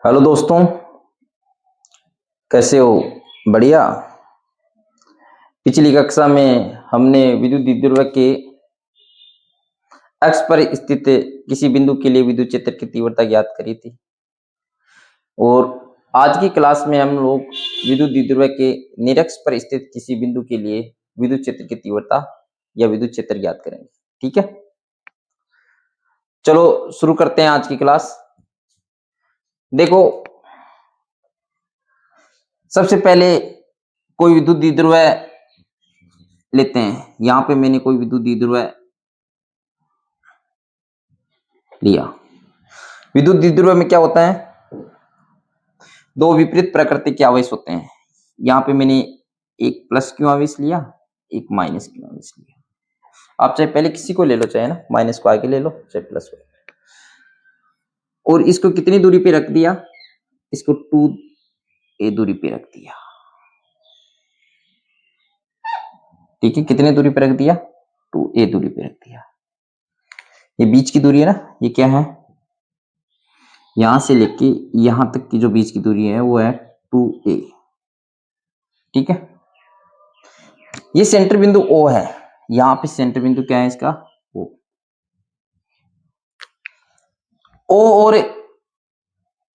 Hello दोस्तों, कैसे हो? बढ़िया। पिछली कक्षा में हमने विद्युत द्विध्रुव के अक्ष पर स्थित किसी बिंदु के लिए विद्युत क्षेत्र की तीव्रता ज्ञात करी थी और आज की क्लास में हम लोग विद्युत द्विध्रुव के निरक्ष पर स्थित किसी बिंदु के लिए विद्युत क्षेत्र की तीव्रता या विद्युत क्षेत्र ज्ञात करेंगे। ठीक है, चलो शुरू करते हैं आज की क्लास। देखो, सबसे पहले कोई विद्युत द्विध्रुव लेते हैं। यहां पे मैंने कोई विद्युत द्विध्रुव लिया। विद्युत द्विध्रुव में क्या होता है? दो विपरीत प्रकृति के आवेश होते हैं। यहाँ पे मैंने एक प्लस क्यू आवेश लिया, एक माइनस क्यू आवेश लिया। आप चाहे पहले किसी को ले लो, चाहे ना माइनस को आगे ले लो, चाहे प्लस को। और इसको कितनी दूरी पे रख दिया? इसको 2a दूरी पे रख दिया। ठीक है, कितने दूरी पे रख दिया? 2a दूरी पे रख दिया। ये बीच की दूरी है ना, ये क्या है? यहां से लेके यहां तक की जो बीच की दूरी है वो है 2a। ठीक है, ये सेंटर बिंदु O है। यहां पे सेंटर बिंदु क्या है इसका? O और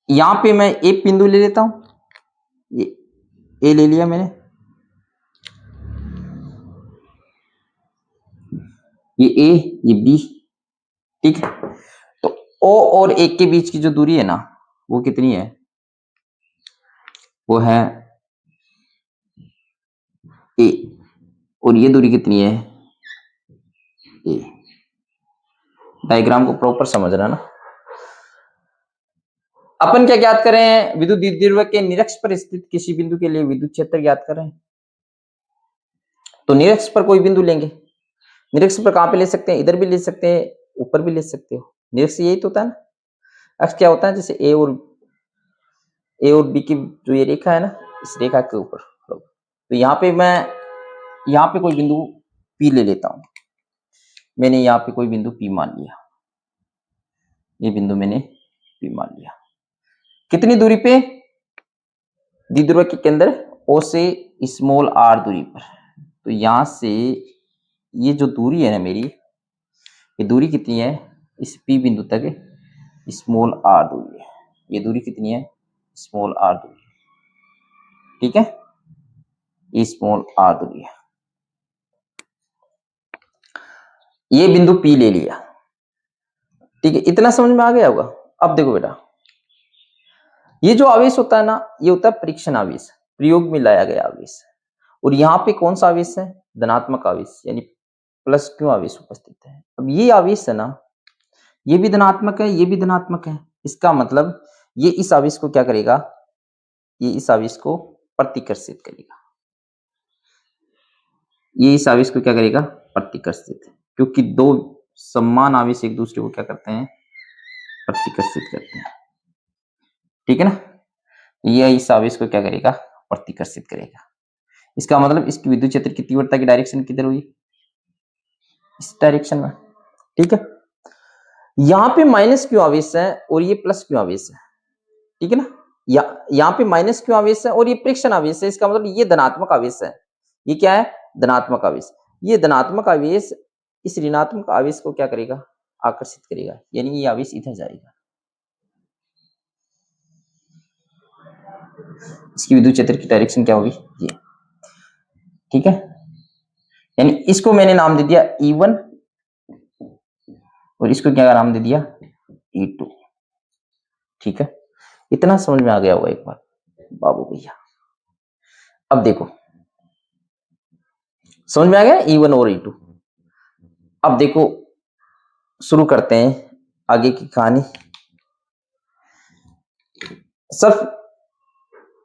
यहां पे मैं एक बिंदु ले लेता हूं, ये A ले लिया मैंने, ये A, ये B। ठीक है, तो O और A के बीच की जो दूरी है ना, वो कितनी है? वो है A। और ये दूरी कितनी है? A। डायग्राम को प्रॉपर समझना ना। अपन क्या ज्ञात करें? विद्युत द्विध्रुव के निरक्ष पर स्थित किसी बिंदु के लिए विद्युत क्षेत्र ज्ञात करें। तो निरक्ष पर कोई बिंदु लेंगे। निरक्ष पर कहां पे ले सकते हैं? इधर भी ले सकते हैं, ऊपर भी ले सकते हो। निरक्ष यही तो होता है ना। अक्ष क्या होता है? जैसे ए और बी की जो ये रेखा है ना, इस रेखा के ऊपर। तो यहाँ पे मैं यहाँ पे कोई बिंदु पी ले लेता हूं। मैंने यहाँ पे कोई बिंदु पी मान लिया। ये बिंदु मैंने पी मान लिया। कितनी दूरी पे? द्विध्रुव के केंद्र O से स्मॉल r दूरी पर। तो यहां से ये जो दूरी है ना मेरी, ये दूरी कितनी है? इस P बिंदु तक स्मॉल r दूरी है। ये दूरी कितनी है? स्मॉल r दूरी। ठीक है, ये स्मॉल r दूरी है। ये बिंदु P ले लिया। ठीक है, इतना समझ में आ गया होगा। अब देखो बेटा, ये जो आवेश होता है ना, ये होता है परीक्षण आवेश, प्रयोग में लाया गया आवेश। और यहाँ पे कौन सा आवेश है? धनात्मक आवेश, यानी प्लस क्यू आवेश उपस्थित है। अब ये आवेश है ना, ये भी धनात्मक है, ये भी धनात्मक है। इसका मतलब ये इस आवेश को क्या करेगा? ये इस आवेश को प्रतिकर्षित करेगा। ये इस आवेश को क्या करेगा? प्रतिकर्षित। क्योंकि दो समान आवेश एक दूसरे को क्या करते हैं? प्रतिकर्षित करते हैं। ठीक है ना, ये इस आवेश को क्या करेगा? प्रतिकर्षित करेगा। इसका मतलब इसकी विद्युत क्षेत्र की तीव्रता की डायरेक्शन किधर हुई? इस डायरेक्शन में। ठीक है, यहां पे माइनस क्यू आवेश है और ये प्लस क्यू आवेश है। ठीक है ना, यहाँ पे माइनस क्यू आवेश है और ये प्रेक्षण आवेश है। इसका मतलब ये धनात्मक आवेश है। ये क्या है? धनात्मक आवेश। ये धनात्मक आवेश इस ऋणात्मक आवेश को क्या करेगा? आकर्षित करेगा, यानी ये आवेश इधर जाएगा। इसकी विद्युत क्षेत्र की डायरेक्शन क्या होगी? ये। ठीक है, यानी इसको मैंने नाम दे दिया E1 और इसको क्या नाम दे दिया? E2। ठीक है, इतना समझ में आ गया होगा एक बार बाबू भैया। अब देखो, समझ में आ गया E1 और E2। अब देखो, शुरू करते हैं आगे की कहानी। सब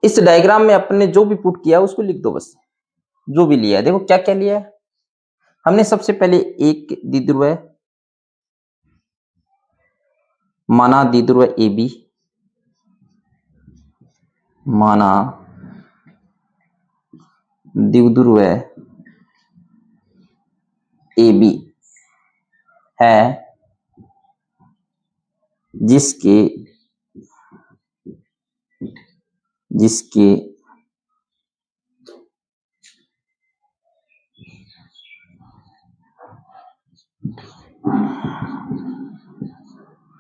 इस डायग्राम में अपने जो भी पुट किया उसको लिख दो बस, जो भी लिया है। देखो क्या क्या लिया है हमने। सबसे पहले एक द्विध्रुव माना, द्विध्रुव AB माना, द्विध्रुव AB है जिसके जिसके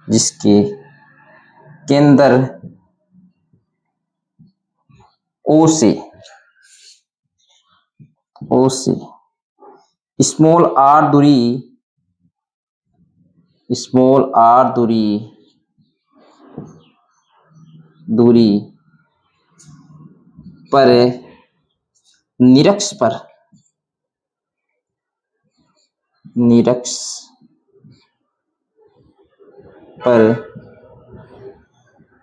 जिसके केंद्र ओ से स्मॉल आर दूरी पर निरक्ष पर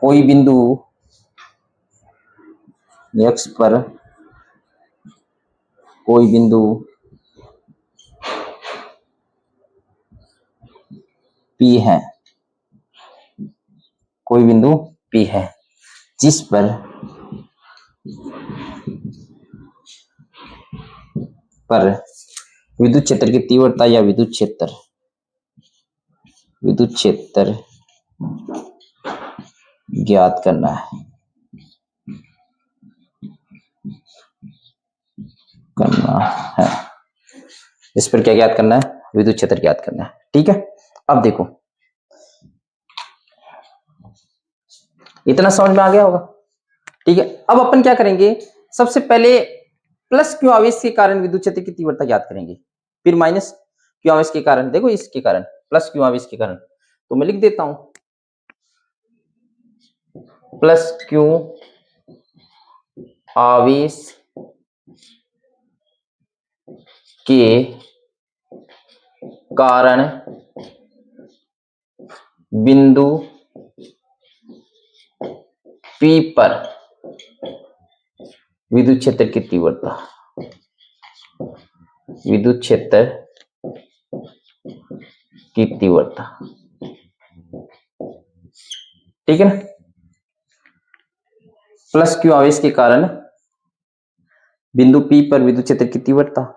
कोई बिंदु P है, जिस पर विद्युत क्षेत्र की तीव्रता या विद्युत क्षेत्र ज्ञात करना है। इस पर क्या ज्ञात करना है? विद्युत क्षेत्र ज्ञात करना है। ठीक है, अब देखो, इतना समझ में आ गया होगा। ठीक है, अब अपन क्या करेंगे, सबसे पहले प्लस क्यू आवेश के कारण विद्युत क्षेत्र की तीव्रता ज्ञात करेंगे, फिर माइनस क्यू आवेश के कारण, देखो इसके कारण, प्लस क्यू आवेश के कारण, तो मैं लिख देता हूं प्लस क्यू आवेश के कारण बिंदु P पर विद्युत क्षेत्र की तीव्रता, ठीक है ना, प्लस क्यू आवेश के कारण बिंदु P पर विद्युत क्षेत्र की तीव्रता,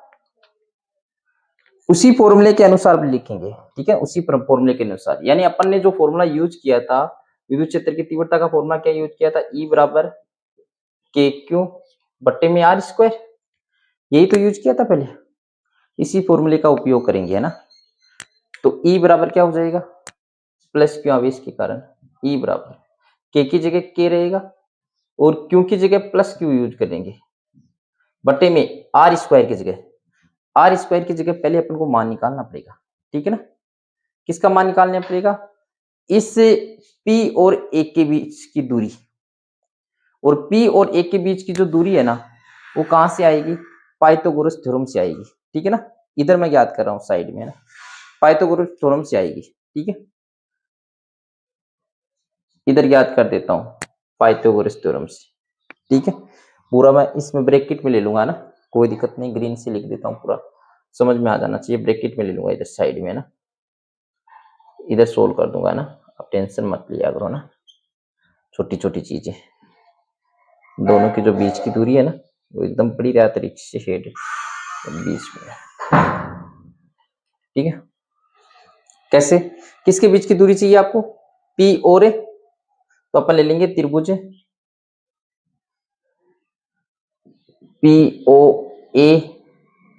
उसी फॉर्मूले के अनुसार लिखेंगे। ठीक है, उसी फॉर्मूले के अनुसार, यानी अपन ने जो फॉर्मूला यूज किया था विद्युत क्षेत्र की तीव्रता का फॉर्मूला क्या यूज किया था, E बराबर के क्यू बट्टे में आर स्क्वायर, यही तो यूज किया था पहले, इसी फॉर्मूले का उपयोग करेंगे, है ना। तो E बराबर क्या हो जाएगा, प्लस क्यू आवेश के कारण E बराबर के की जगह के रहेगा और क्यू की जगह प्लस क्यू यूज करेंगे, बट्टे में आर स्क्वायर की जगह पहले अपन को मान निकालना पड़ेगा। ठीक है ना, किसका मान निकालना पड़ेगा, इस P और A के बीच की दूरी, और P और A के बीच की जो दूरी है ना, वो कहां से आएगी, पाइथागोरस थ्योरम से आएगी। ठीक है ना, इधर मैं याद कर रहा हूं साइड में, है ना, पाइथागोरस थ्योरम से आएगी। ठीक है, इधर याद कर देता हूं पाइथागोरस थ्योरम से। ठीक है, पूरा मैं इसमें ब्रैकेट में ले लूंगा ना, कोई दिक्कत नहीं, ग्रीन से लिख देता हूं, पूरा समझ में आ जाना चाहिए, ब्रैकेट में ले लूंगा इधर साइड में ना, इधर सोल्व कर दूंगा ना, अब टेंशन मत लिया करो ना, छोटी छोटी चीजें, दोनों के जो बीच की दूरी है ना, वो एकदम बड़ी रहा तरीके से शेड बीच में। ठीक है, कैसे, किसके बीच की दूरी चाहिए आपको, P और A, तो अपन ले लेंगे त्रिभुज POA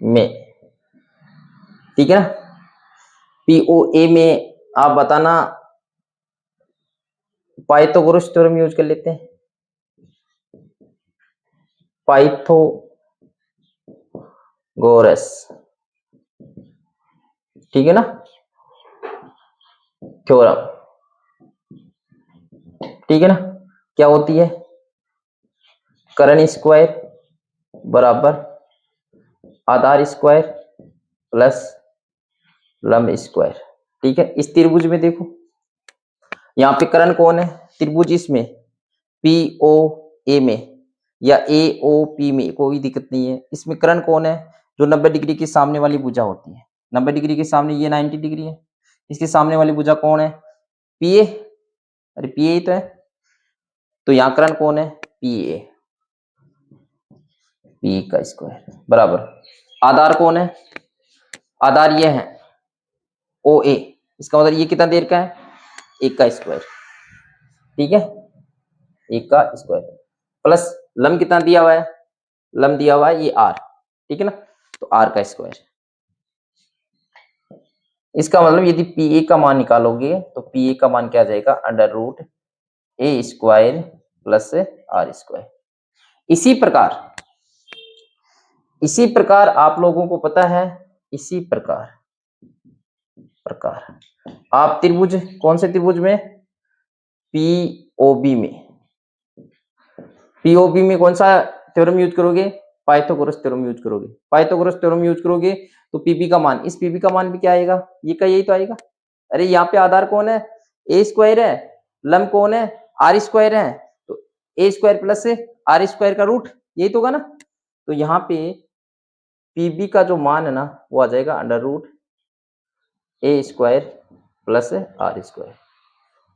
में। ठीक है ना, POA में आप बताना, पाइथागोरस थ्योरम यूज कर लेते हैं, पाइथागोरस, ठीक है ना, थ्योरम। ठीक है ना, क्या होती है, कर्ण स्क्वायर बराबर आधार स्क्वायर प्लस लंब स्क्वायर। ठीक है, इस त्रिभुज में देखो, यहाँ पे कर्ण कौन है, त्रिभुज इसमें POA में या AOP में कोई दिक्कत नहीं है, इसमें कर्ण कौन है, जो 90 डिग्री के सामने वाली भुजा होती है, 90 डिग्री के सामने, ये 90 डिग्री है, इसके सामने वाली भुजा कौन है, PA, अरे PA ही तो है, तो यहाँ कर्ण कौन है, PA, P का स्क्वायर बराबर आधार कौन है, आधार ये है OA, इसका मतलब ये कितना देर का है, 1 का स्क्वायर। ठीक है, 1 का स्क्वायर, प्लस लम कितना दिया हुआ है, लम दिया हुआ है ये r, ठीक है ना, तो r का स्क्वायर। इसका मतलब यदि pa का मान निकालोगे तो pa का मान क्या आ जाएगा, under root a square plus r square. इसी प्रकार आप लोगों को पता है, इसी प्रकार आप त्रिभुज, कौन से त्रिभुज में, पीओबी में कौन सा थ्योरम यूज करोगे, पाइथागोरस थ्योरम यूज करोगे। पाइथागोरस थ्योरम यूज करोगे तो पीबी का मान, इस पीबी का मान भी क्या आएगा, ये का यही तो आएगा। अरे यहाँ पे आधार कौन है, ए स्क्वायर है, लंब कौन है, आर स्क्वायर है, तो ए स्क्वायर प्लस आर स्क्वायर का रूट यही तो होगा ना। तो यहाँ पे पीबी का जो मान है ना वो आ जाएगा under root A square plus R square.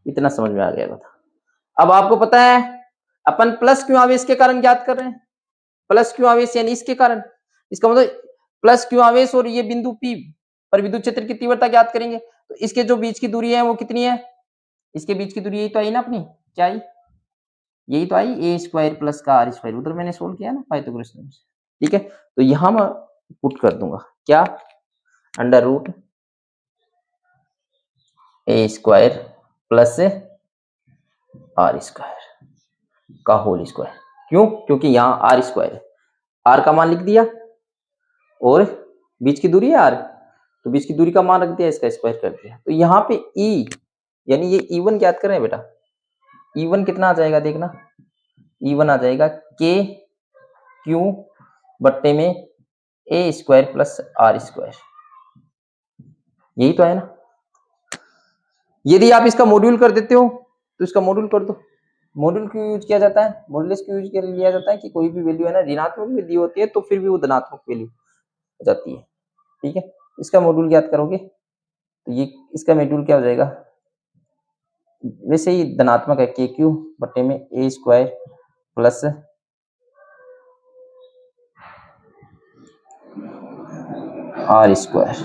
इतना समझ में आ गया था। अब आपको पता है अपन प्लस क्यों आवेश के कारण ज्ञात कर रहे हैं, प्लस क्यों आवेश यानी इसके कारण, इसका मतलब प्लस क्यों आवेश और ये बिंदु P पर विद्युत क्षेत्र की तीव्रता ज्ञात करेंगे। तो इसके जो बीच की दूरी है वो कितनी है, इसके बीच की दूरी यही तो आई ना अपनी, क्या आई, यही तो आई, ए स्क्वायर प्लस का आर स्क्वायर, उधर मैंने सोल्व किया ना पाइथागोरस थ्योरम से, ठीक है। तो यहां मैं पुट कर दूंगा क्या, under root A square plus R square का होल स्क्वायर। क्यों, क्योंकि यहाँ आर स्क्वायर है, आर का मान लिख दिया और बीच की दूरी है आर, तो बीच की दूरी का मान रख दिया, इसका स्क्वायर कर दिया। तो यहाँ पे ई यानी ये E1 ज्ञात करें बेटा, E1 कितना आ जाएगा देखना, E1 आ जाएगा के क्यू बट्टे में ए स्क्वायर प्लस आर स्क्वायर, यही तो है ना। यदि आप इसका मॉड्यूल कर देते हो तो इसका मॉड्यूल कर दो। मॉड्यूल क्यों यूज किया जाता है, मॉड्यूलस क्यों यूज किया जाता है कि कोई भी वैल्यू है ना ऋणात्मक में दी होती है तो फिर भी वो धनात्मक वैल्यू हो जाती है, ठीक है। इसका मॉड्यूल ज्ञात करोगे तो ये इसका मॉड्यूल क्या हो जाएगा, वैसे ही धनात्मक है, के क्यू बट्टे में ए स्क्वायर प्लस आर स्क्वायर,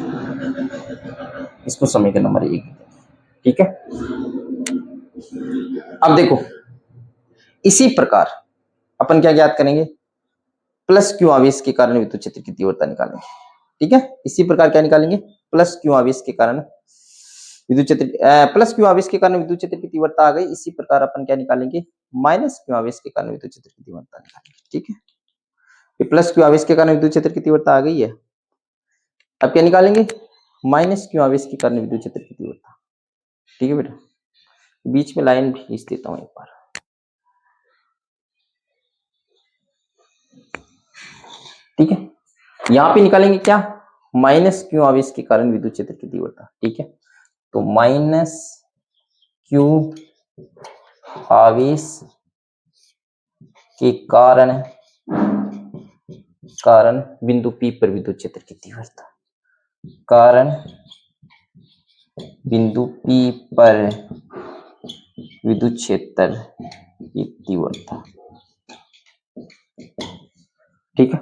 इसको समीकरण नंबर 1, ठीक है। अब देखो इसी प्रकार अपन क्या ज्ञात करेंगे, प्लस क्यू आवेश के कारण विद्युत क्षेत्र की तीव्रता निकालेंगे, ठीक है। इसी प्रकार क्या निकालेंगे, प्लस क्यू आवेश के कारण विद्युत क्षेत्र, प्लस क्यू आवेश के कारण विद्युत क्षेत्र की तीव्रता आ गई। इसी प्रकार अपन क्या निकालेंगे, माइनस क्यू आवेश के कारण विद्युत क्षेत्र की तीव्रता निकालेंगे, ठीक है। ये प्लस क्यू आवेश के कारण विद्युत क्षेत्र की तीव्रता आ गई है। अब क्या निकालेंगे, माइनस क्यू आवेश के कारण विद्युत क्षेत्र की तीव्रता, ठीक है बेटा। बीच में लाइन खींच देता हूं एक बार, ठीक है। यहां पे निकालेंगे क्या, माइनस क्यू आवेश के कारण विद्युत क्षेत्र की तीव्रता, ठीक है। तो माइनस क्यू आवेश के कारण बिंदु P पर विद्युत क्षेत्र की तीव्रता, कारण बिंदु P पर विद्युत क्षेत्र की तीव्रता, ठीक है।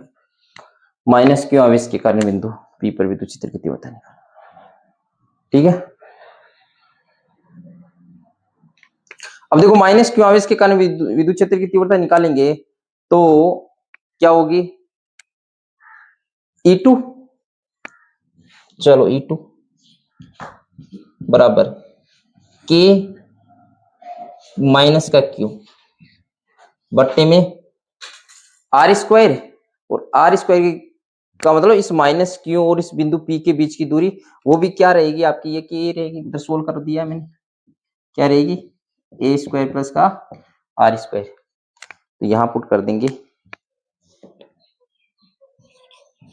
माइनस क्यू आवेश के कारण बिंदु P पर विद्युत क्षेत्र की तीव्रता निकाल, ठीक है। अब देखो माइनस क्यू आवेश के कारण विद्युत क्षेत्र की तीव्रता निकालेंगे तो क्या होगी, E2, चलो E2 बराबर के माइनस का क्यू बट्टे में आर स्क्वायर, और आर स्क्वायर का मतलब इस माइनस क्यू और इस बिंदु P के बीच की दूरी वो भी क्या रहेगी आपकी, ये की रहेगी, इधर सोल्व कर दिया मैंने, क्या रहेगी, ए स्क्वायर प्लस का आर स्क्वायर। तो यहां पुट कर देंगे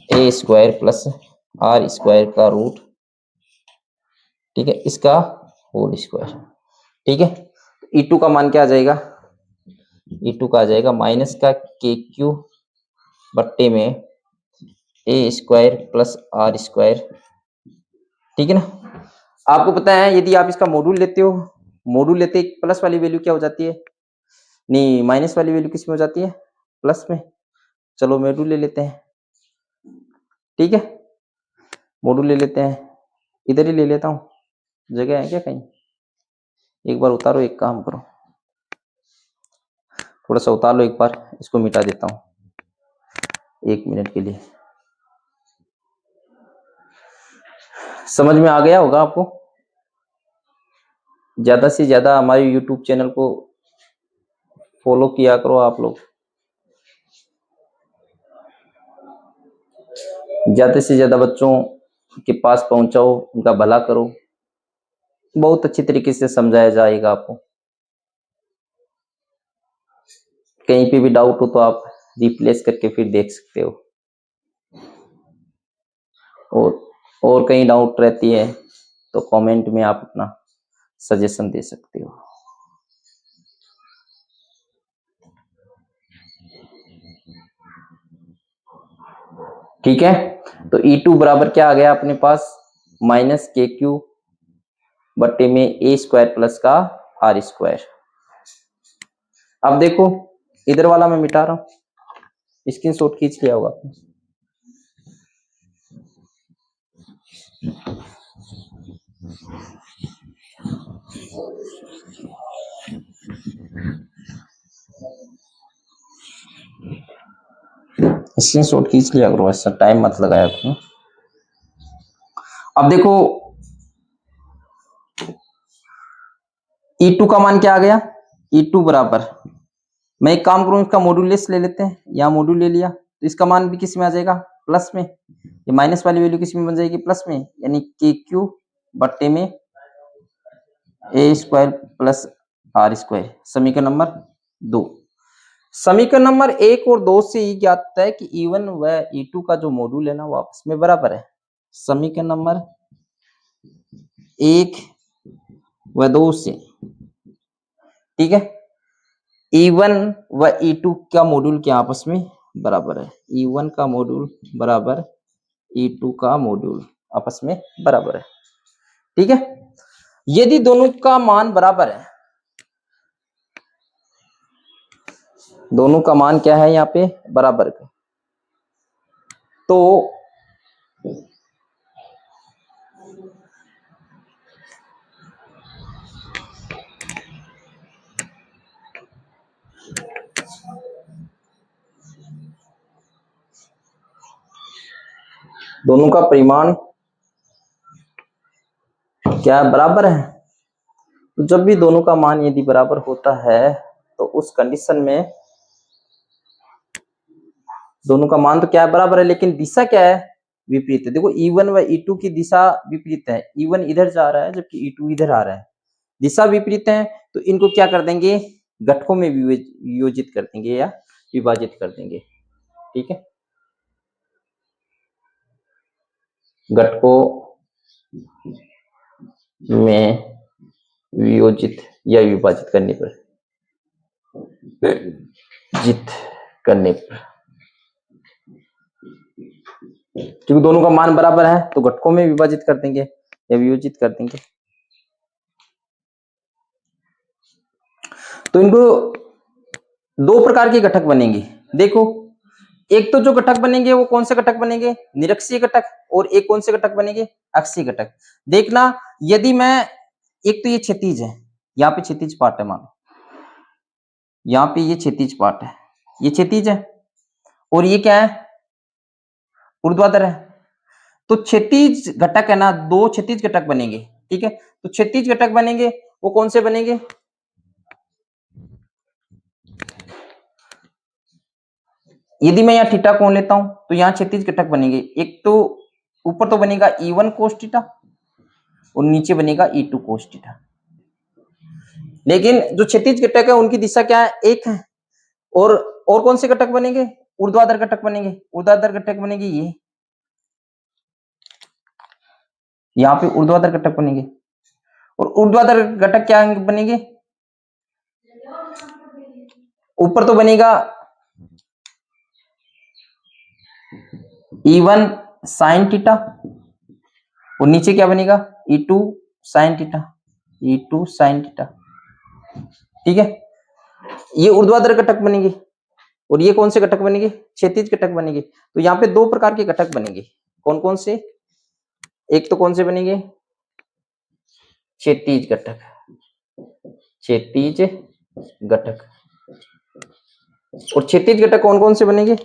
ए स्क्वायर प्लस आर स्क्वायर का रूट, ठीक है, इसका होल स्क्वायर, ठीक है। E2 का मान क्या आ जाएगा, E2 का आ जाएगा माइनस का के क्यू बट्टे में ए स्क्वायर प्लस आर स्क्वायर, ठीक है ना। आपको पता है यदि आप इसका मॉड्यूल लेते हो, मॉड्यूल लेते प्लस वाली वैल्यू क्या हो जाती है, नहीं माइनस वाली वैल्यू किस में हो जाती है, प्लस में। चलो मॉड्यूल ले लेते हैं, ठीक है, मॉड्यूल ले लेते हैं, इधर ही ले लेता हूं, जगह है क्या कहीं, एक बार उतारो, एक काम करो, थोड़ा सा उतार लो एक बार, इसको मिटा देता हूँ 1 मिनट के लिए। समझ में आ गया होगा आपको। ज्यादा से ज्यादा हमारे YouTube चैनल को फॉलो किया करो आप लोग, ज्यादा से ज्यादा बच्चों के पास पहुंचाओ, उनका भला करो। बहुत अच्छी तरीके से समझाया जाएगा आपको। कहीं पे भी डाउट हो तो आप रिप्लेस करके फिर देख सकते हो, और कहीं डाउट रहती है तो कमेंट में आप अपना सजेशन दे सकते हो। ठीक है, तो E2 बराबर क्या आ गया अपने पास, माइनस के क्यू बट्टे में ए स्क्वायर प्लस का आर स्क्वायर। अब देखो इधर वाला मैं मिटा रहा हूं, स्क्रीनशॉट खींच लिया होगा आपने। स्क्रीनशॉट खींच लिया करो, ऐसा टाइम मत लगाया करो। अब देखो E2 का मान क्या आ गया, E2 बराबर, मैं एक काम करूं इसका मॉड्यूलस ले लेते हैं, यहाँ मॉड्यूल ले लिया तो इसका मान भी किस में आ जाएगा, प्लस में। ये माइनस वाली वैल्यू किस में बन जाएगी, प्लस में, यानी के क्यू बट्टे में ए स्क्वायर प्लस आर स्क्वायर। समीकरण नंबर 2। समीकरण नंबर 1 और 2 से ये ज्ञात है कि E1 व E2 का जो मॉड्यूल है ना वो आपस में बराबर है। समीकरण नंबर 1 व 2 से, ठीक है, E1 व E2 का मॉड्यूल क्या आपस में बराबर है। E1 का मॉड्यूल बराबर E2 का मॉड्यूल आपस में बराबर है। ठीक है, यदि दोनों का मान बराबर है, दोनों का मान क्या है यहाँ पे बराबर का, तो दोनों का परिमाण क्या बराबर है। तो जब भी दोनों का मान यदि बराबर होता है तो उस कंडीशन में दोनों का मान तो क्या है बराबर है, लेकिन दिशा क्या है, विपरीत है। देखो E1 व E2 की दिशा विपरीत है, E1 इधर जा रहा है जबकि E2 इधर आ रहा है, दिशा विपरीत है। तो इनको क्या कर देंगे, घटकों में वियोजित कर देंगे या विभाजित कर देंगे। ठीक है, घटकों में वियोजित या विभाजित करने पर, जित करने पर, क्योंकि दोनों का मान बराबर है तो घटकों में विभाजित कर देंगे या वियोजित कर देंगे। तो इनको दो प्रकार के घटक बनेंगे। देखो एक तो जो घटक बनेंगे वो कौन से घटक बनेंगे, निरक्षीय घटक, और एक कौन से घटक बनेंगे, अक्षीय घटक। देखना यदि मैं, एक तो ये क्षैतिज है, यहाँ पे क्षैतिज पार्ट है, मानो यहाँ पे ये क्षैतिज पार्ट है, ये क्षैतिज है, और ये क्या है, ऊर्ध्वाधर है। तो क्षैतिज घटक है ना, दो क्षैतिज घटक बनेंगे। ठीक है, तो क्षैतिज घटक बनेंगे वो कौन से बनेंगे, यदि मैं यहाँ थीटा कोण लेता हूं तो यहाँ क्षैतिज घटक बनेंगे। एक तो ऊपर तो बनेगा E1 cos थीटा और नीचे बनेगा E2 cos थीटा। लेकिन जो क्षैतिज घटक है उनकी दिशा क्या है, एक है। और कौन से घटक बनेंगे, ऊर्ध्वाधर घटक बनेंगे। ऊर्ध्वाधर घटक बनेंगे ये, यहाँ पे ऊर्ध्वाधर घटक बनेंगे। और ऊर्ध्वाधर घटक क्या बनेंगे, ऊपर तो बनेगा E1 sin थीटा और नीचे क्या बनेगा, E2 sin theta, E2 sin theta. ठीक है, ये ऊर्ध्वाधर घटक बनेंगे और ये कौन से घटक बनेंगे, क्षैतिज घटक बनेंगे। तो यहाँ पे दो प्रकार के घटक बनेंगे, कौन कौन से, एक तो कौन से बनेंगे, क्षैतिज घटक, क्षैतिज घटक, और क्षैतिज घटक कौन कौन से बनेंगे?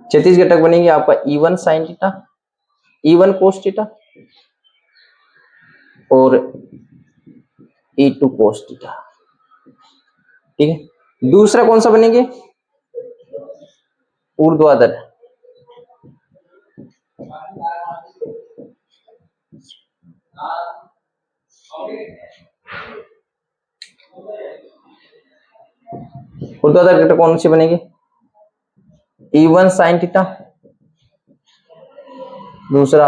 क्षैतिज घटक बनेंगे आपका E1 sin theta, E1 cos theta और E2 cos थीटा। ठीक है, दूसरा कौन सा बनेंगे? ऊर्ध्वाधर। ऊर्ध्वाधर घटक कौन से बनेंगे? E1 sin थीटा, दूसरा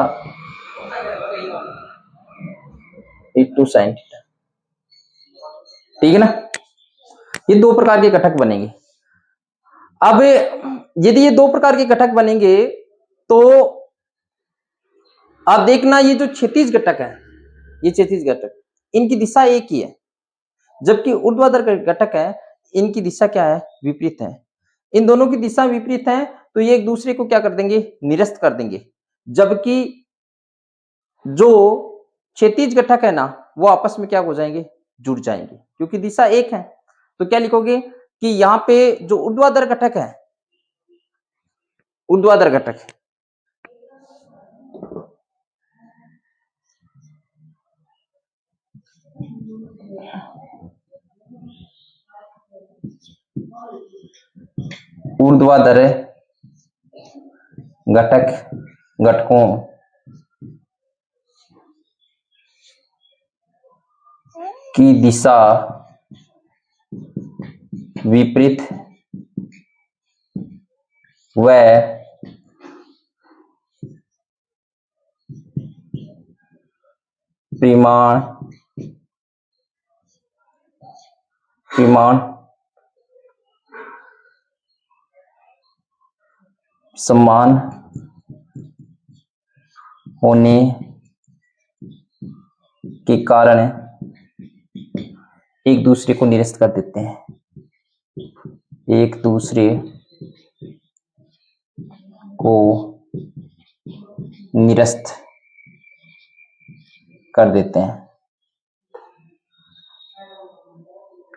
E2 sin थीटा। ठीक है ना, ये दो प्रकार के घटक बनेंगे। अब यदि ये दो प्रकार के घटक बनेंगे तो आप देखना, ये जो क्षैतिज घटक है, ये क्षैतिज घटक, इनकी दिशा एक ही है, जबकि ऊर्ध्वाधर घटक है, इनकी दिशा क्या है? विपरीत है। इन दोनों की दिशा विपरीत है, तो ये एक दूसरे को क्या कर देंगे? निरस्त कर देंगे। जबकि जो क्षैतिज घटक है ना, वो आपस में क्या हो जाएंगे? जुड़ जाएंगे, क्योंकि दिशा एक है। तो क्या लिखोगे कि यहाँ पे जो ऊर्ध्वाधर घटक है, ऊर्ध्वाधर घटक, ऊर्ध्वाधर घटक, घटकों की दिशा विपरीत व परिमाण समान होने के कारण एक दूसरे को निरस्त कर देते हैं, एक दूसरे को निरस्त कर देते हैं।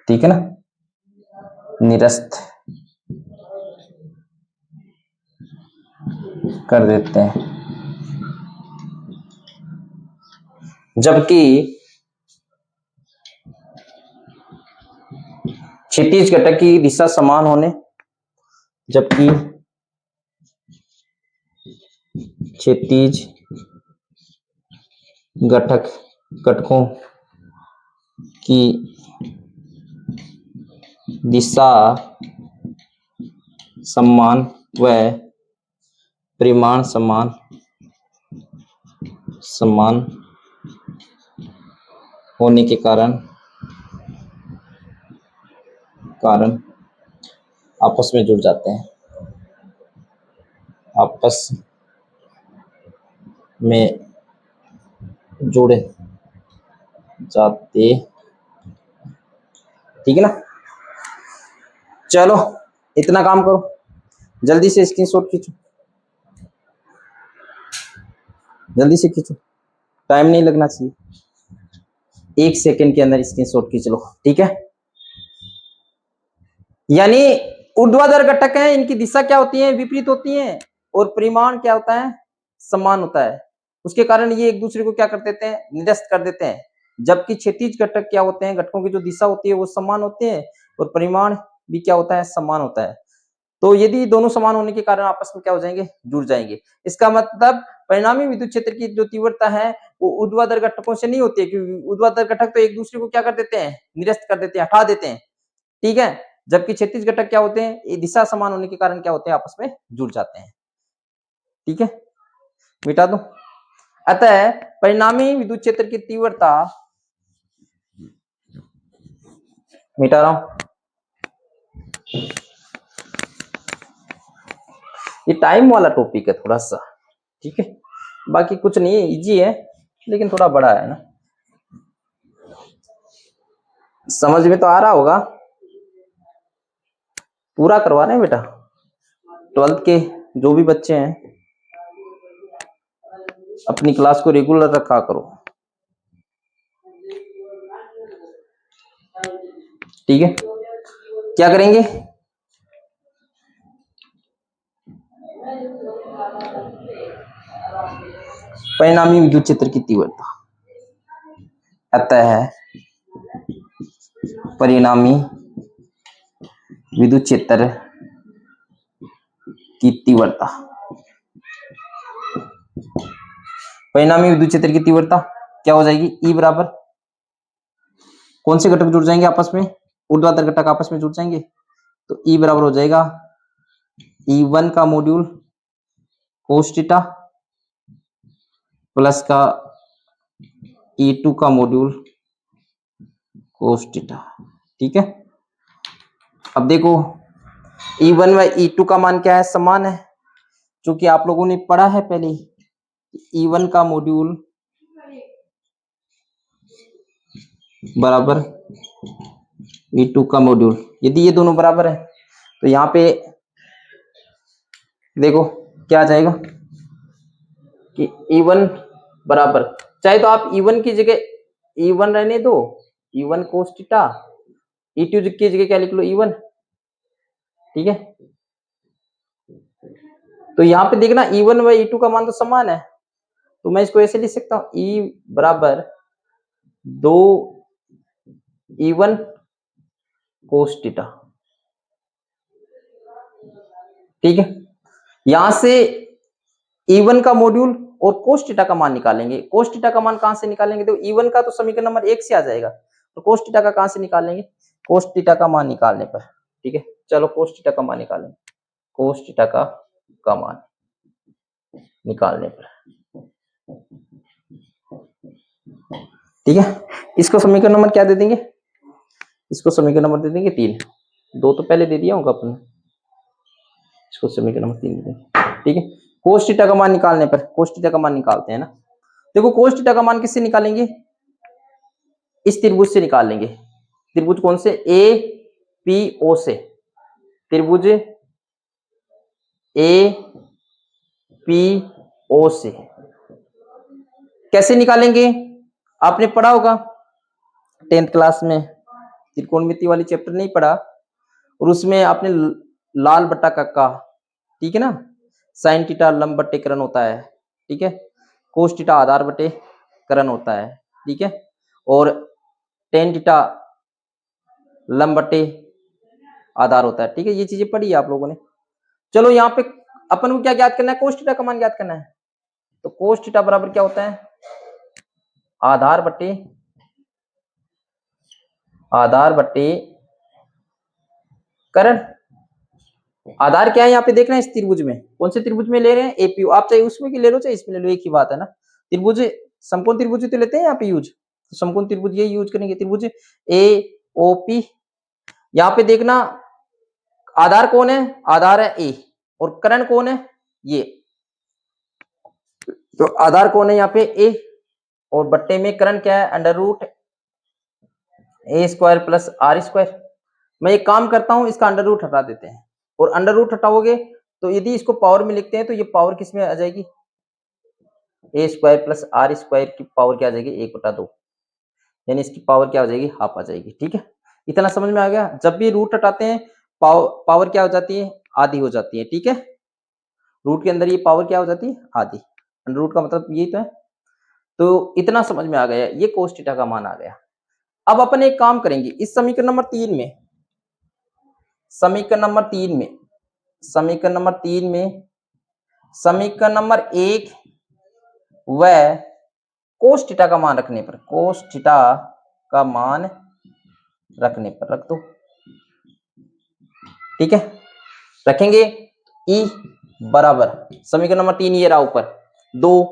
ठीक है ना, निरस्त कर देते हैं। जबकि क्षैतिज घटक की दिशा समान होने, जबकि क्षैतिज घटकों की दिशा समान व परिमाण समान होने के कारण आपस में जुड़ जाते हैं, आपस में जुड़ जाते। ठीक है ना, चलो इतना काम करो, जल्दी से स्क्रीनशॉट खींचो, जल्दी से खींचो, टाइम नहीं लगना चाहिए, 1 सेकंड के अंदर स्क्रीनशॉट खींच लो। ठीक है, यानी ऊर्ध्वाधर घटक हैं, इनकी दिशा क्या होती है? विपरीत होती है, और परिमाण क्या होता है? समान होता है। उसके कारण ये एक दूसरे को क्या कर देते हैं? निरस्त कर देते हैं। जबकि क्षैतिज घटक क्या होते हैं? घटकों की जो दिशा होती है वो समान होते हैं, और परिमाण भी क्या होता है? समान होता है। तो यदि दोनों समान होने के कारण आपस में क्या हो जाएंगे? जुड़ जाएंगे। इसका मतलब परिणामी विद्युत क्षेत्र की जो तीव्रता है वो ऊर्ध्वाधर घटकों से नहीं होती है, क्योंकि ऊर्ध्वाधर घटक तो एक दूसरे को क्या कर देते हैं? निरस्त कर देते हैं, हटा देते हैं। ठीक है, जबकि क्षैतिज घटक क्या होते हैं? ये दिशा समान होने के कारण क्या होते हैं? आपस में जुड़ जाते हैं। ठीक है, मिटा दो। अतः परिणामी विद्युत क्षेत्र की तीव्रता, मिटा रहा हूं, ये टाइम वाला टॉपिक है थोड़ा सा। ठीक है, बाकी कुछ नहीं है, इजी है, लेकिन थोड़ा बड़ा है ना। समझ में तो आ रहा होगा, पूरा करवा रहे हैं बेटा। 12th के जो भी बच्चे हैं अपनी क्लास को रेगुलर रखा करो। ठीक है, क्या करेंगे, परिणामी विद्युत क्षेत्र की तीव्रता, अतः परिणामी विद्युत क्षेत्र की तीव्रता, परिणामी विद्युत क्षेत्र की तीव्रता क्या हो जाएगी, ई बराबर, कौन से घटक जुड़ जाएंगे आपस में, ऊर्ध्वाधर घटक आपस में जुड़ जाएंगे, तो ई बराबर हो जाएगा E1 का मॉड्यूल कोस थीटा प्लस का E2 का मॉड्यूल कोस थीटा। ठीक है, अब देखो E1 व E2 का मान क्या है, समान है, क्योंकि आप लोगों ने पढ़ा है पहले E1 का मॉड्यूल बराबर E2 का मॉड्यूल। यदि ये दोनों बराबर है तो यहाँ पे देखो क्या आ जाएगा कि E1 बराबर, चाहे तो आप E1 की जगह E1 रहने दो, E1 कोस थीटा, E2 की जगह क्या लिख लो, E1। ठीक है, तो यहाँ पे देखना E1 व E2 का मान तो समान है, तो मैं इसको ऐसे लिख सकता हूँ, E बराबर 2E1 कोस थीटा। ठीक है, यहां से E1 का मॉड्यूल और कोस थीटा का मान निकालेंगे। कोस थीटा का मान कहां से निकालेंगे, तो E1 का तो समीकरण नंबर 1 से आ जाएगा, तो कोस थीटा का कहां से निकालेंगे, कोस थीटा का मान निकालने पर। ठीक है, चलो कोस थीटा का मान निकालेंगे, कोस थीटा का मान निकालने पर। ठीक है, इसको समीकरण नंबर क्या दे देंगे, इसको समीकरण नंबर दे देंगे 3, 2 तो पहले दे दिया होगा अपन, इसको समीकरण नंबर 3 दे देंगे। ठीक है, कोस थीटा का मान निकालने पर, कोस थीटा का मान निकालते हैं ना, देखो कोस थीटा का मान किससे निकालेंगे, इस त्रिभुज से निकाल लेंगे। त्रिभुज कौन से, ए पी ओ से, त्रिभुज ए पी ओ से कैसे निकालेंगे, आपने पढ़ा होगा 10th क्लास में, त्रिकोणमिति वाली चैप्टर नहीं पढ़ा, और उसमें आपने लाल बट्टा कक्का, ठीक है ना, साइन थीटा लंब बट्टे करण होता है, ठीक है, कोस थीटा आधार बटे करण होता है, ठीक है, और टेन थीटा लंब बटे आधार होता है। ठीक है, ये चीजें पढ़ी है आप लोगों ने। चलो यहाँ पे अपन को क्या ज्ञात करना है, कोस थीटा का मान ज्ञात करना है, तो कोस थीटा बराबर क्या होता है, आधार बटे करण। आधार क्या है यहाँ पे देखना है, इस त्रिभुज में, कौन से त्रिभुज में ले रहे हैं, एपीयू, आप चाहे उसमें की ले लो चाहे इसमें ले लो, एक ही बात है ना, त्रिभुज समकोण त्रिभुज तो लेते हैं यहाँ पे यूज, तो समकोण त्रिभुज ये यूज करेंगे, त्रिभुज ए ओ पी। यहाँ पे देखना आधार कौन है, आधार है ए, और करण कौन है, ये, तो आधार कौन है यहाँ पे ए, और बट्टे में करण क्या है, under root A square plus R square. मैं एक काम करता हूं, इसका अंडर रूट हटा देते हैं, और अंडर रूट हटाओगे तो यदि इसको पावर में लिखते हैं तो ये पावर किस में आ जाएगी, ए स्क्वायर प्लस आर स्क्वायर की पावर क्या आ जाएगी, 1/2, यानी इसकी पावर क्या हो जाएगी, हाफ आ जाएगी। ठीक है, इतना समझ में आ गया, जब भी रूट हटाते हैं पावर क्या हो जाती है, आधी हो जाती है। ठीक है, रूट के अंदर ये पावर क्या हो जाती है, आधी, अंडर रूट का मतलब यही तो है, तो इतना समझ में आ गया, ये कोस थीटा का मान आ गया। अब अपन एक काम करेंगे, इस समीकरण नंबर 3 में, समीकरण नंबर 3 में, समीकरण नंबर 3 में समीकरण नंबर 1 व कोस थीटा का मान रखने पर, कोस थीटा का मान रखने पर रख दो। ठीक है, रखेंगे, ई बराबर समीकरण नंबर 3 ये रहा ऊपर 2,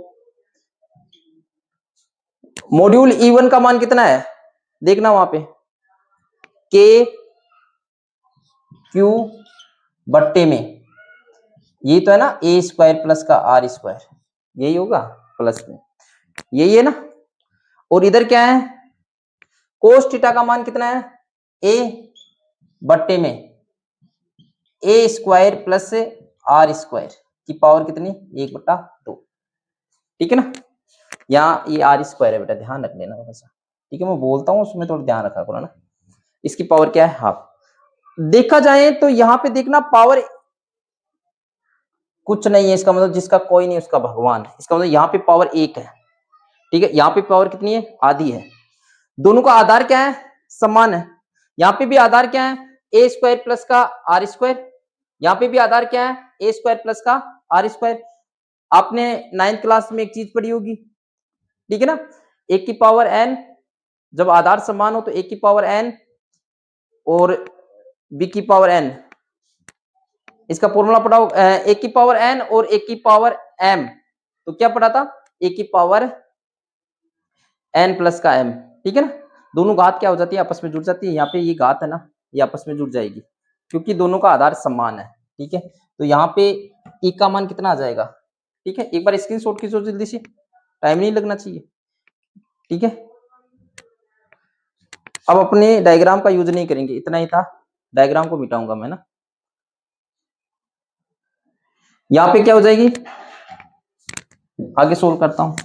मॉड्यूल E1 का मान कितना है, देखना वहां पे, के क्यू बट्टे में, ये तो है ना, ए स्क्वायर प्लस का आर स्क्वायर, यही होगा प्लस में, यही है ना, और इधर क्या है, कोस थीटा का मान कितना है, ए बट्टे में ए स्क्वायर प्लस आर स्क्वायर की पावर कितनी, 1/2। ठीक है ना, यहाँ ये आर स्क्वायर है बेटा, ध्यान रख लेना थोड़ा सा। ठीक है, मैं बोलता हूँ उसमें थोड़ा ध्यान रखा करो ना, इसकी पावर क्या है, हाफ। देखा जाए तो यहां पे देखना पावर कुछ नहीं है, इसका मतलब जिसका कोई नहीं उसका भगवान है। इसका मतलब यहाँ पे पावर 1 है, ठीक है। यहाँ पे पावर कितनी है, आधी है। दोनों का आधार क्या है, समान है। यहाँ पे भी आधार क्या है, ए स्क्वायर प्लस का आर स्क्वायर। यहाँ पे भी आधार क्या है, ए स्क्वायर प्लस का आर स्क्वायर। आपने 9th क्लास में एक चीज पढ़ी होगी, ठीक है ना, एक की पावर एन, जब आधार समान हो तो एक की पावर एन और बी की पावर एन, इसका फॉर्मूला पढ़ा हो, एक की पावर एन और एक की पावर एम, तो क्या पढ़ा था, एक की पावर एन प्लस का एम, ठीक है ना। दोनों घात क्या हो जाती है, आपस में जुड़ जाती है। यहाँ पे ये घात है ना, ये आपस में जुड़ जाएगी क्योंकि दोनों का आधार समान है, ठीक है। तो यहाँ पे ई का मान कितना आ जाएगा, ठीक है। एक बार स्क्रीनशॉट खींचो जल्दी से, टाइम नहीं लगना चाहिए, ठीक है। अब अपने डायग्राम का यूज नहीं करेंगे, इतना ही था, डायग्राम को मिटाऊंगा मैं ना। यहाँ पे क्या हो जाएगी, आगे सोल्व करता हूं।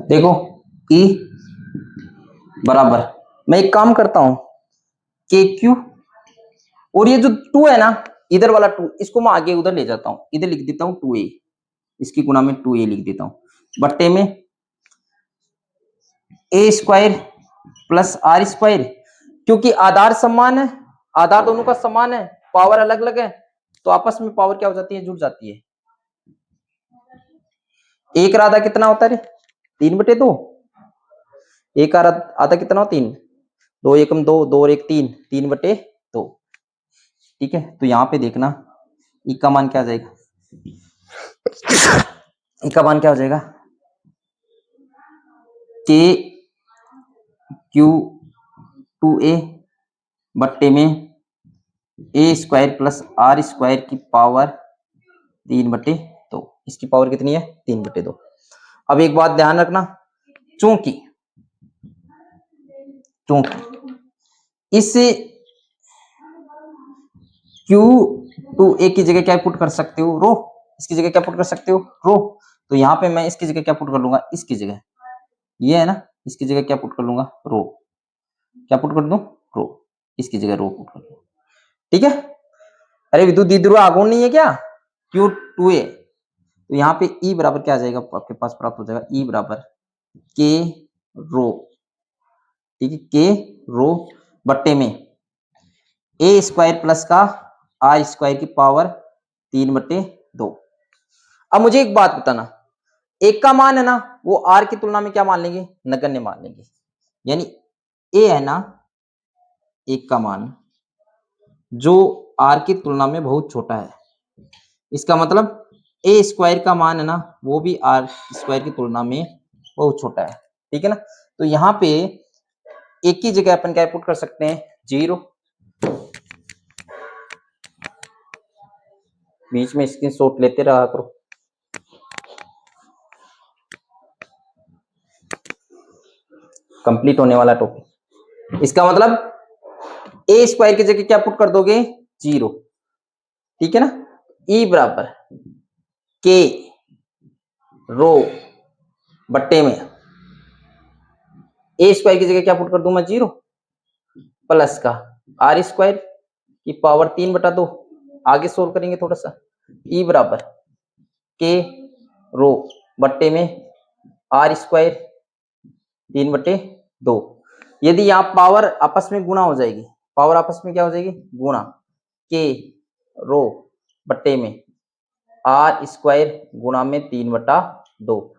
देखो ई बराबर, मैं एक काम करता हूं, के क्यू, और ये जो 2 है ना, इधर वाला 2, इसको मैं आगे उधर ले जाता हूं, इधर लिख देता हूं 2a, इसकी गुणा में 2a लिख देता हूं, बट्टे में ए स्क्वायर प्लस आर स्क्वायर। क्योंकि आधार समान है, आधार दोनों का समान है, पावर अलग अलग है, तो आपस में पावर क्या हो जाती है, जुड़ जाती है। एक आधा कितना होता है, 3/2। एक आधा कितना हो, 3, 2 एकम 2, 2 और 1 3, 3/2, ठीक है। तो यहाँ पे देखना ई का मान क्या आ जाएगा, ई का मान क्या हो जाएगा, के क्यू 2a बट्टे में ए स्क्वायर प्लस आर स्क्वायर की पावर 3/2। इसकी पावर कितनी है, 3/2। अब एक बात ध्यान रखना, चूंकि इस Q2a की जगह क्या पुट कर सकते हो, रो, इसकी जगह क्या पुट कर सकते हो, रो। तो यहाँ पे मैं इसकी जगह क्या पुट कर लूंगा, इसकी जगह ये है ना, इसकी जगह क्या पुट कर लूंगा, रो। क्या पुट कर दूं, रो, इसकी जगह रो पुट कर दूं, ठीक है। अरे विद्युत द्विध्रुव आघूर्ण नहीं है क्या, Q2a, तो यहाँ पे E बराबर क्या आ जाएगा, आपके पास प्राप्त हो जाएगा, E बराबर के रो, ठीक है, के रो बट्टे में ए स्क्वायर प्लस का आर स्क्वायर की पावर 3/2। अब मुझे एक बात बताना, एक का मान है ना, वो आर की तुलना में क्या मान लेंगे, नगण्य मान लेंगे। यानी ए है ना, एक का मान जो आर की तुलना में बहुत छोटा है, इसका मतलब ए स्क्वायर का मान है ना, वो भी आर स्क्वायर की तुलना में बहुत छोटा है, ठीक है ना। तो यहाँ पे एक की जगह अपन क्या पुट कर सकते हैं, 0। बीच में स्क्रीनशॉट लेते रहा करो। कंप्लीट होने वाला टॉपिक, इसका मतलब ए स्क्वायर की जगह क्या पुट कर दोगे, 0, ठीक है ना। ई बराबर के रो बट्टे में ए स्क्वायर की जगह क्या पुट कर दूं मैं, 0 प्लस का आर स्क्वायर की पावर 3/2। आगे सोल्व करेंगे थोड़ा सा, ई बराबर के रो बट्टे में आर स्क्वायर 3/2। यदि यहाँ पावर आपस में गुणा हो जाएगी, पावर आपस में क्या हो जाएगी, गुणा, के रो बट्टे में आर स्क्वायर गुणा में 3/2।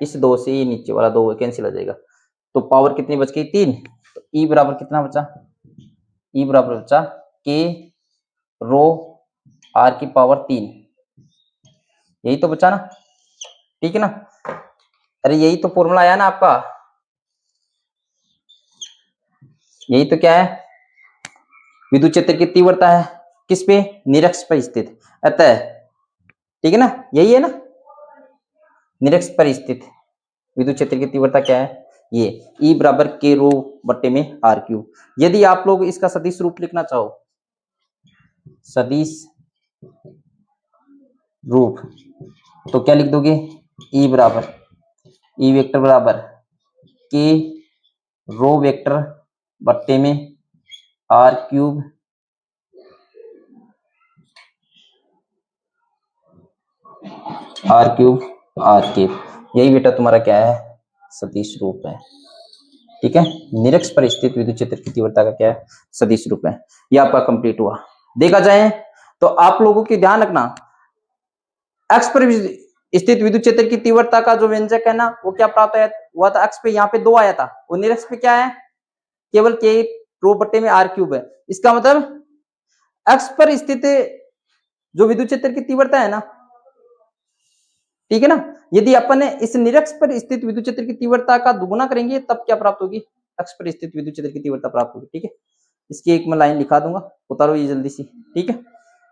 इस 2 से ये नीचे वाला 2 कैंसिल हो जाएगा, तो पावर कितनी बच गई, 3। तो ई बराबर कितना बचा, ई बराबर बचा के रो आर की पावर 3, यही तो बचा ना, ठीक है ना। अरे यही तो फॉर्मूला आया ना आपका, यही तो क्या है, विद्युत क्षेत्र की तीव्रता है किस पे, निरक्ष पर स्थित, अतः ठीक है ना, यही है ना, निरक्ष पर स्थित विद्युत क्षेत्र की तीव्रता क्या है, ये ई बराबर के रो बट्टे में आर क्यूब। यदि आप लोग इसका सदिश रूप लिखना चाहो, सदिश रूप, तो क्या लिख दोगे? ई बराबर ई वेक्टर बराबर के रो वेक्टर बट्टे में R cube R cube R cube. यही बेटा तुम्हारा क्या है? सदिश रूप है। ठीक है, निरक्ष पर स्थित विद्युत क्षेत्र की तीव्रता का क्या है? सदिश रूप है। यह आपका कंप्लीट हुआ। देखा जाए तो आप लोगों की ध्यान रखना, एक्स पर स्थित विद्युत क्षेत्र की तीव्रता का जो व्यंजक है ना, वो क्या प्राप्त हुआ था? एक्स पे यहाँ पे 2 आया था, वो निरक्ष पे क्या है? केवल के रो बट्टे में आर क्यूब है। इसका मतलब एक्स पर स्थित जो विद्युत क्षेत्र की तीव्रता है ना, ठीक है ना, यदि अपन इस निरक्ष पर स्थित विद्युत क्षेत्र की तीव्रता का दुगुना करेंगे तब क्या प्राप्त होगी? एक्स पर स्थित विद्युत क्षेत्र की तीव्रता प्राप्त होगी। ठीक है, इसकी एक मैं लाइन लिखा दूंगा, उतारो ये जल्दी से। ठीक है,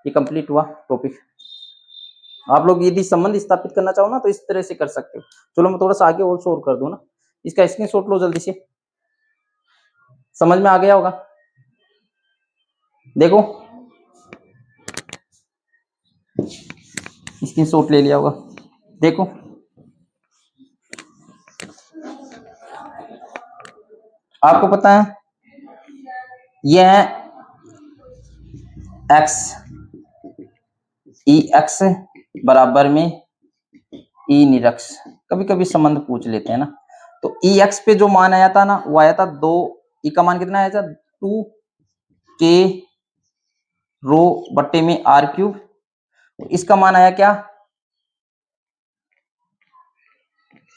ये कंप्लीट हुआ टॉपिक। आप लोग यदि संबंध स्थापित करना चाहो ना तो इस तरह से कर सकते हो। चलो मैं थोड़ा सा आगे और सोल्व कर दूं ना, इसका स्क्रीनशॉट लो जल्दी से, समझ में आ गया होगा। देखो स्क्रीनशॉट ले लिया होगा, देखो आपको पता है यह है एक्स, ई एक्स बराबर में ई निरक्ष। कभी कभी संबंध पूछ लेते हैं ना, तो ई एक्स पे जो मान आया था ना, वो आया था 2, ई का मान कितना आया था? 2 के रो बट्टे में आर क्यूब। इसका मान आया क्या?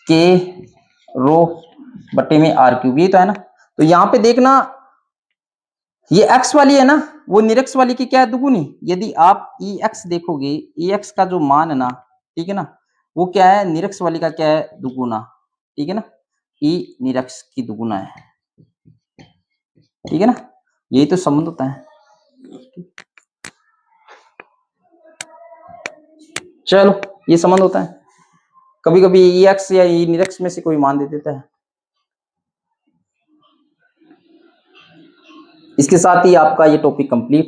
के रो बट्टे में आर क्यूब, ये तो है ना। तो यहां पे देखना, ये एक्स वाली है ना, वो निरक्ष वाली की क्या है? दुगुनी। यदि आप ई एक्स देखोगे, ई एक्स का जो मान है ना, ठीक है ना, वो क्या है? निरक्ष वाली का क्या है? दुगुना। ठीक है ना, ई निरक्ष की दुगुना है। ठीक है ना, यही तो संबंध होता है। चलो ये संबंध होता है। कभी कभी ई एक्स या ई निरक्ष में से कोई मान दे देता है। इसके साथ ही आपका ये टॉपिक कंप्लीट।